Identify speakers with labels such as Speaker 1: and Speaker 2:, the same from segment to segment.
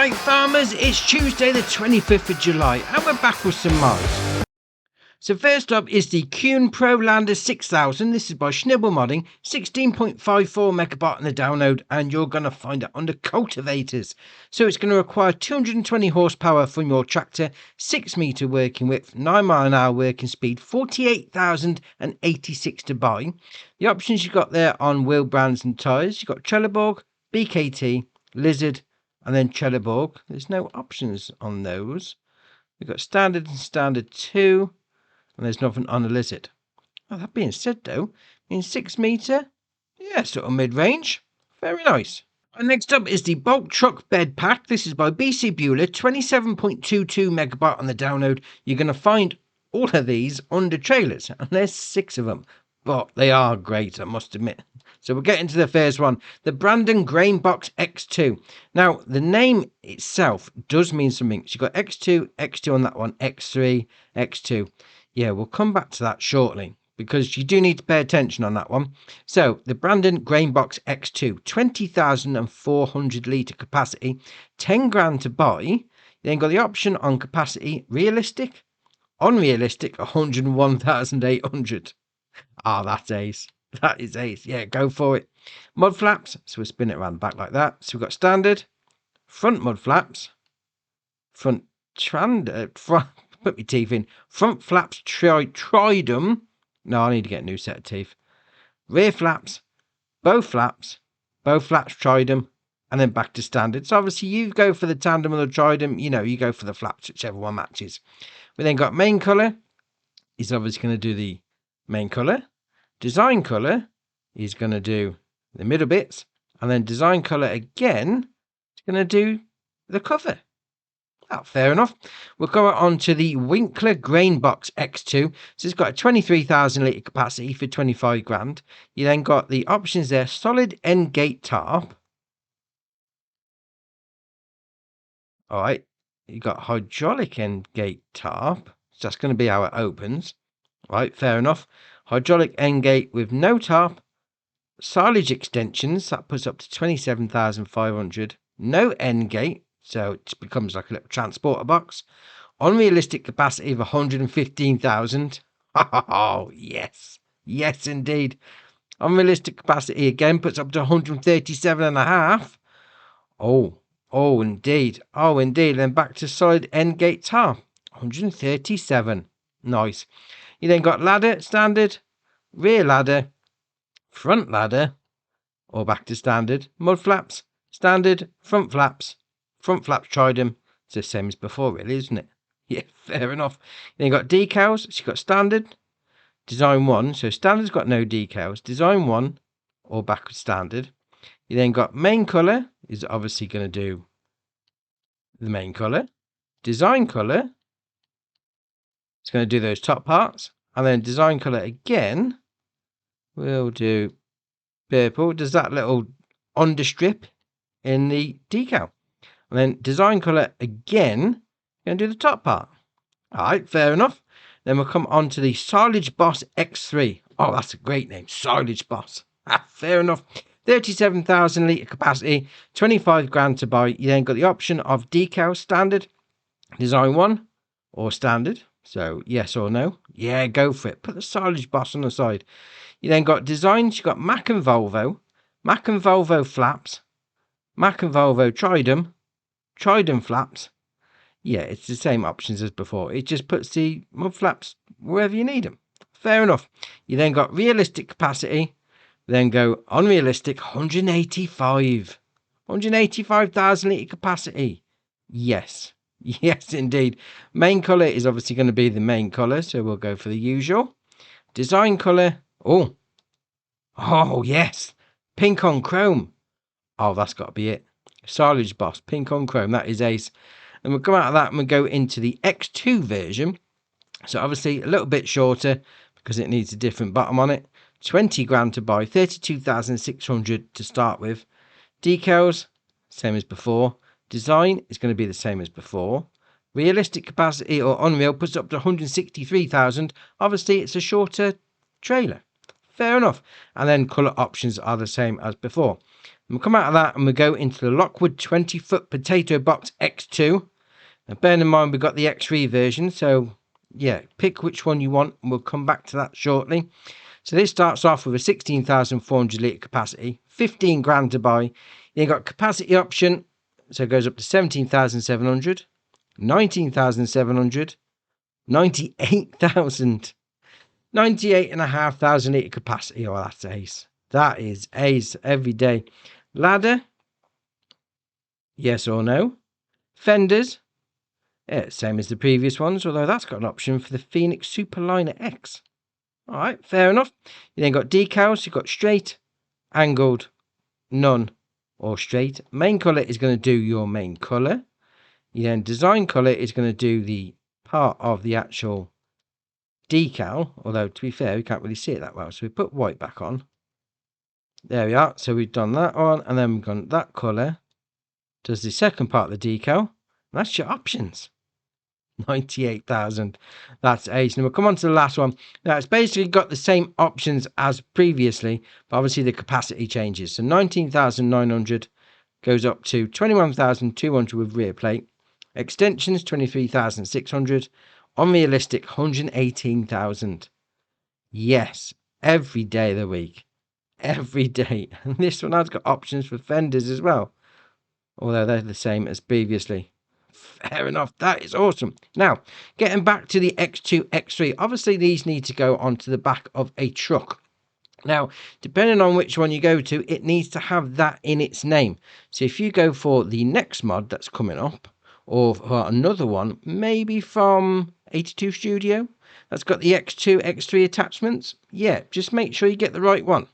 Speaker 1: Alright farmers, it's Tuesday the 25th of July and we're back with some mods. So first up is the Kuhn Pro Lander 6000. This is by Schnibble Modding, 16.54 megabyte on the download, and you're going to find it under cultivators. So it's going to require 220 horsepower from your tractor, 6 meter working width, 9 mile an hour working speed, 48,086 to buy. The options you've got there on wheel brands and tyres, you've got Trelleborg, BKT, Lizard, and then Trelleborg. There's no options on those. We've got standard and standard 2. And there's nothing on a Lizard. Oh, that being said though, in 6 meter, yeah, sort of mid-range. Very nice. And next up is the Bulk Truck Bed Pack. This is by BC Bueller, 27.22 megabyte on the download. You're going to find all of these under trailers, and there's 6 of them. But they are great, I must admit. So we'll get into the first one, the Brandon Grain Box X2. Now, the name itself does mean something. So you've got X2, X2 on that one, X3, X2. Yeah, we'll come back to that shortly because you do need to pay attention on that one. So the Brandon Grain Box X2, 20,400 litre capacity, 10 grand to buy. You then got the option on capacity, realistic, unrealistic, 101,800. Ah, that's ace. That is ace. Yeah, go for it. Mud flaps. So we'll spin it around the back like that. So we've got standard, front mud flaps, front put my teeth in. Front flaps, tried them. No, I need to get a new set of teeth. Rear flaps, both flaps, tried them, and then back to standard. So obviously you go for the tandem or the tridem, you go for the flaps, whichever one matches. We then got main colour. He's obviously going to do the main colour. Design colour, he's going to do the middle bits. And then design colour again, he's going to do the cover. Oh, fair enough. We'll go on to the Winkler Grain Box X2. So it's got a 23,000 litre capacity for 25 grand. You then got the options there, solid end gate tarp. All right. You got hydraulic end gate tarp. So that's going to be how it opens. All right, fair enough. Hydraulic end gate with no tarp. Silage extensions, that puts up to 27,500. No end gate. So it becomes like a little transporter box. Unrealistic capacity of 115,000. Oh, yes. Yes, indeed. Unrealistic capacity again puts up to 137.5. Oh, indeed. Oh, indeed. Then back to solid end gate tarp. 137. Nice. You then got ladder, standard, rear ladder, front ladder, or back to standard. Mud flaps, standard, front flaps, tried them. It's the same as before, really, isn't it? Yeah, fair enough. Then you got decals. So you've got standard, design 1. So standard's got no decals. Design 1 or back standard. You then got main colour is obviously going to do the main colour. Design colour, it's going to do those top parts. And then design colour again, we'll do purple. Does that little understrip in the decal. And then design colour again, going to do the top part. All right, fair enough. Then we'll come on to the Silage Boss X3. Oh, that's a great name, Silage Boss. Fair enough. 37,000 litre capacity, 25 grand to buy. You then got the option of decal, standard, design 1 or standard. So yes or no. Yeah, go for it. Put the Silage Boss on the side. You then got designs. You've got Mack and Volvo flaps, Mack and Volvo Tridem flaps. Yeah, it's the same options as before. It just puts the mud flaps wherever you need them. Fair enough. You then got realistic capacity. Then go unrealistic, 185,000 litre capacity. Yes. Yes, indeed. Main colour is obviously going to be the main colour, so we'll go for the usual. Design colour. Oh, yes. Pink on chrome. Oh, that's got to be it. Silage Boss, pink on chrome. That is ace. And we'll come out of that and we'll go into the X2 version. So obviously a little bit shorter because it needs a different bottom on it. 20 grand to buy, 32,600 to start with. Decals, same as before. Design is going to be the same as before. Realistic capacity or unreal puts up to 163,000. Obviously, it's a shorter trailer. Fair enough. And then colour options are the same as before. And we'll come out of that and we go into the Lockwood 20-foot potato box X2. Now, bear in mind, we've got the X3 version, so yeah, pick which one you want, and we'll come back to that shortly. So this starts off with a 16,400 litre capacity, 15 grand to buy. You've got capacity option, so it goes up to 17,700, 19,700, 98,000, 98,500 litre capacity. Oh, that's ace. That is ace every day. Ladder, yes or no. Fenders, yeah, same as the previous ones, although that's got an option for the Phoenix Superliner X. All right, fair enough. You then got decals, you've got straight, angled, none, or straight. Main colour is going to do your main colour. You then design colour is going to do the part of the actual decal, although to be fair, we can't really see it that well. So we put white back on. There we are. So we've done that on, and then we've gone that colour. Does the second part of the decal. That's your options. 98,000. That's ace. And we'll come on to the last one. Now, it's basically got the same options as previously, but obviously the capacity changes. So 19,900 goes up to 21,200 with rear plate. Extensions, 23,600. Unrealistic, 118,000. Yes, every day of the week. Every day. And this one has got options for fenders as well, although they're the same as previously. Fair enough. That is awesome. Now, getting back to the X2, X3. Obviously, these need to go onto the back of a truck. Now, depending on which one you go to, it needs to have that in its name. So if you go for the next mod that's coming up, or for another one, maybe from 82 Studio, that's got the X2, X3 attachments, yeah, just make sure you get the right one.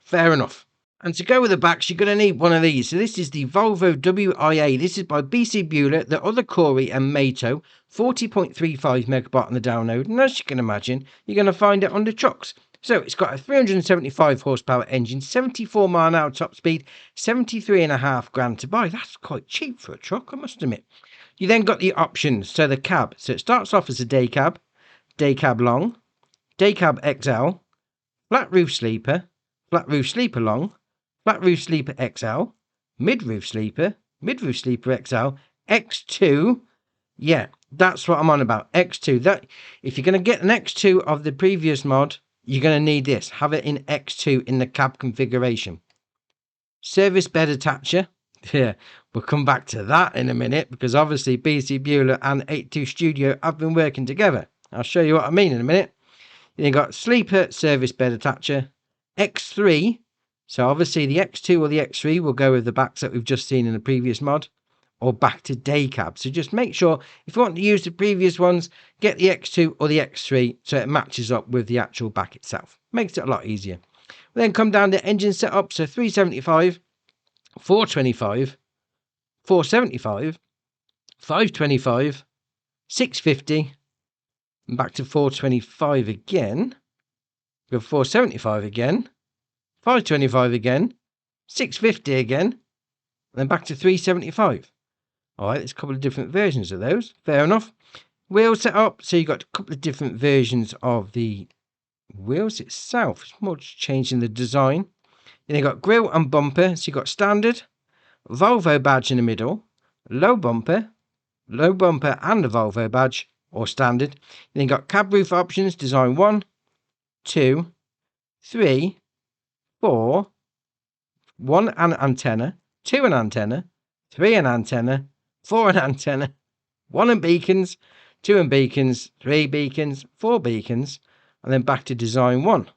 Speaker 1: Fair enough. And to go with the backs, you're going to need one of these. So this is the Volvo WIA. This is by BC Bueller, the other Corey and Mato. 40.35 megabyte on the download. And as you can imagine, you're going to find it on the trucks. So it's got a 375 horsepower engine, 74 mile an hour top speed, 73.5 grand to buy. That's quite cheap for a truck, I must admit. You then got the options. So the cab. So it starts off as a day cab long, day cab XL, flat roof sleeper long, flat roof sleeper XL, mid roof sleeper XL, X2. Yeah, that's what I'm on about. X2. That if you're going to get an X2 of the previous mod, you're going to need this. Have it in X2 in the cab configuration. Service bed attacher. Yeah, we'll come back to that in a minute, because obviously BC Bueller and 82 Studio have been working together. I'll show you what I mean in a minute. Then you got sleeper service bed attacher, X3. So obviously the X2 or the X3 will go with the backs that we've just seen in the previous mod, or back to day cab. So just make sure, if you want to use the previous ones, get the X2 or the X3 so it matches up with the actual back itself. Makes it a lot easier. We'll then come down to engine setup. So 375, 425, 475, 525, 650, and back to 425 again. Go 475 again, 525 again, 650 again, and then back to 375. All right, there's a couple of different versions of those. Fair enough. Wheel setup. So you've got a couple of different versions of the wheels itself. It's more just changing the design. Then you've got grille and bumper. So you've got standard, Volvo badge in the middle, low bumper and the Volvo badge, or standard. Then you've got cab roof options, design 1, 2, 3, 4, 1 an antenna, 2 an antenna, 3 an antenna, 4 an antenna, 1 and beacons, 2 and beacons, 3 beacons, 4 beacons, and then back to design 1.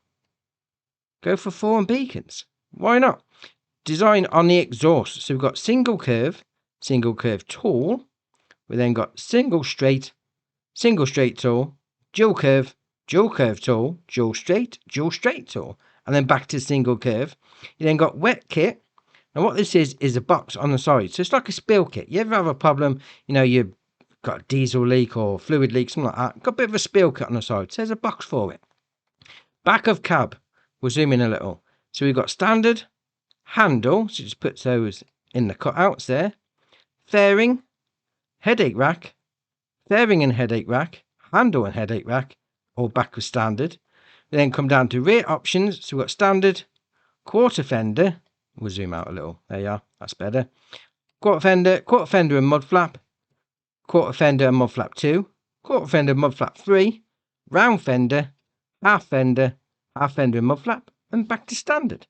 Speaker 1: Go for 4 and beacons. Why not? Design on the exhaust. So we've got single curve tall. We then got single straight tall, dual curve tall, dual straight tall, and then back to single curve. You then got wet kit. And what this is a box on the side. So it's like a spill kit. You ever have a problem, you've got a diesel leak or fluid leak, something like that, got a bit of a spill kit on the side. So there's a box for it. Back of cab. We'll zoom in a little. So we've got standard, handle, so just put those in the cutouts there. Fairing, headache rack, fairing and headache rack, handle and headache rack, all back with standard. We then come down to rear options. So we've got standard, quarter fender. We'll zoom out a little. There you are. That's better. Quarter fender and mud flap. Quarter fender and mud flap 2. Quarter fender and mud flap 3. Round fender, half fender and mud flap. And back to standard.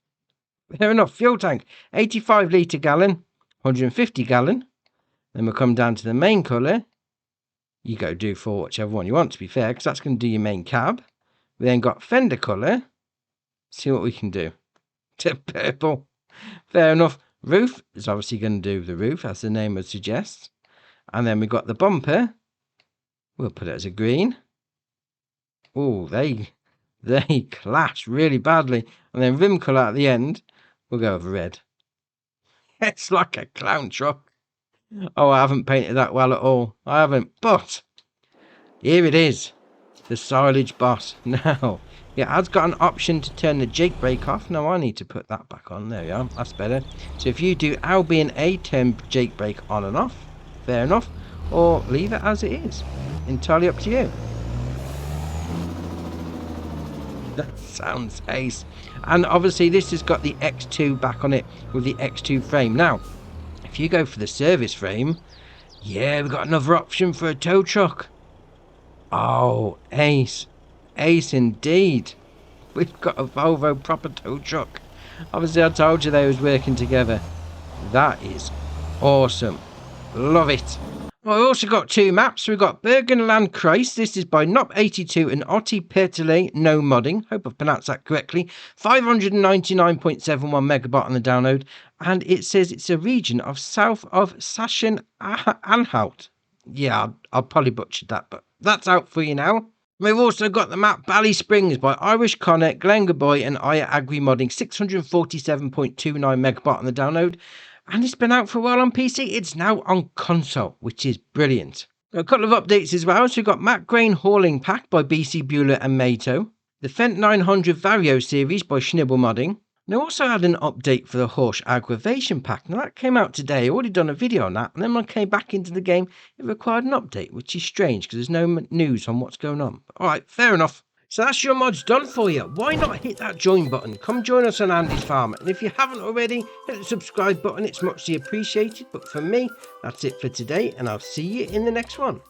Speaker 1: Fair enough. Fuel tank. 85 litre gallon. 150 gallon. Then we'll come down to the main colour. You go do for whichever one you want, to be fair, because that's going to do your main cab. We then got fender colour. See what we can do. To purple. Fair enough. Roof is obviously going to do the roof, as the name would suggest. And then we got the bumper. We'll put it as a green. Oh, they clash really badly. And then rim colour at the end, we'll go with red. It's like a clown truck. Oh, I haven't painted that well at all. I haven't. But here it is. The silage boss. Now, it has got an option to turn the Jake brake off. Now, I need to put that back on. There we are. That's better. So if you do Albi and A, turn Jake brake on and off. Fair enough. Or leave it as it is. Entirely up to you. That sounds ace. And obviously this has got the X2 back on it with the X2 frame. Now, if you go for the service frame, yeah, we've got another option for a tow truck. Oh, ace. Ace indeed. We've got a Volvo proper tow truck. Obviously I told you they was working together. That is awesome. Love it. Well, we've also got 2 maps. We've got Burgenland Kreis. This is by Nop82 and Otti Pertile, no modding. Hope I've pronounced that correctly. 599.71 megabyte on the download. And it says it's a region of south of Sachsen-Anhalt. Yeah, I'll probably butchered that, but that's out for you now. We've also got the map Bally Springs by Irish Connor, Glengaboy and Aya Agri modding. 647.29 megabyte on the download. And it's been out for a while on PC. It's now on console, which is brilliant. A couple of updates as well. So we've got Matt Grain Hauling Pack by BC Bueller and Mato. The Fent 900 Vario series by Schnibble Modding. And I also had an update for the Horsch Aggravation Pack. Now that came out today. I already done a video on that. And then when I came back into the game, it required an update, which is strange because there's no news on what's going on. But, alright, fair enough. So that's your mods done for you. Why not hit that join button? Come join us on Andy's Farm. And if you haven't already, hit the subscribe button. It's muchly appreciated. But for me, that's it for today. And I'll see you in the next one.